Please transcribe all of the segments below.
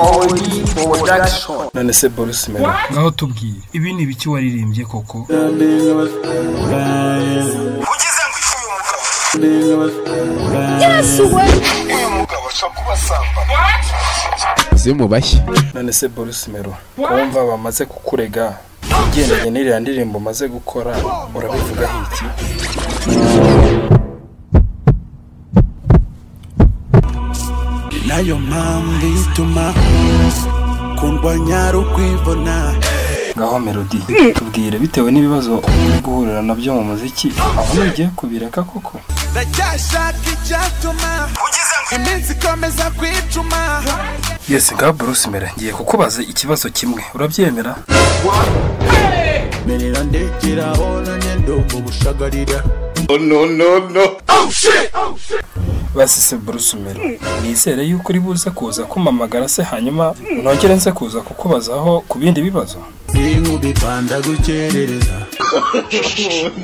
OD Production. None se Bruce Melody ngaho tubwire ibi ni biki waririmbye koko? Ugize ngo ifuye umugabo. Yes we. Uyu mugabo ashaka kubasamba. Zimu bashya. None se Bruce Melody kumva bamaze kukurega ugendanye n'iriya ndirimbo maze gukora urabivuga iki? Nayo mpamvu ituma kundwanya rukwibona. Ngaho Melody tubwire bitewe n'ibibazo uri guhurira nabyo mu muziki aho ugiye kubireka koko? Ndacyashaka icyatuma iminsi ikomeza kwicuma. Yes ngaho Bruce Melody ngiye kukubaza ikibazo kimwe urabyemera? Merera ndekera ona ndumva ubushagarira. No. Oh shit. Basi se Bruce Melody nizere yuko uri buze kuza kumamagara se hanyuma nongere nse kuza kukubazaho ku bindi bibazo. Nkubipanda gukerereza.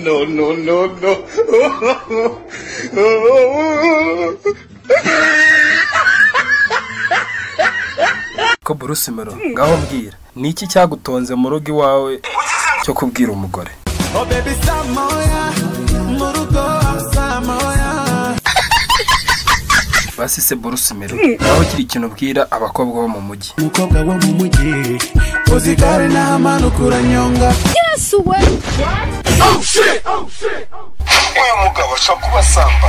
No. Ko Bruce Melody ngaho mbwira niki cyagutonze mu rugo iwawe cyo kubwira umugore? Oh baby samoya murugo samoya. Basi se Bruce Melody aho kiri ikintu ubwira abakobwa bo mu mujyi? Umukobwa wo mu mujyi uzigare n'amanukura nyonga. Yes we. Oh shit. Uyu mugabo ashaka kubasamba.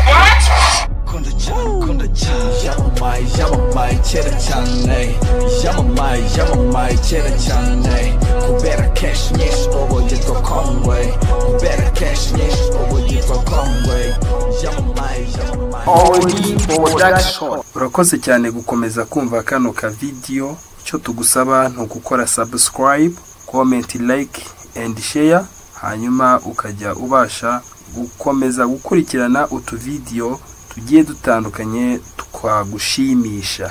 Konda yamamaye kera cyane kubera cash nyinshi ubu yitwa Conway. OD Production. Urakoze cyane gukomeza kumva kano ka video. Cyo tugusaba ntugukora subscribe, comment, like and share hanyuma ukajya ubasha gukomeza gukurikirana utu video tugiye dutandukanye twagushimisha.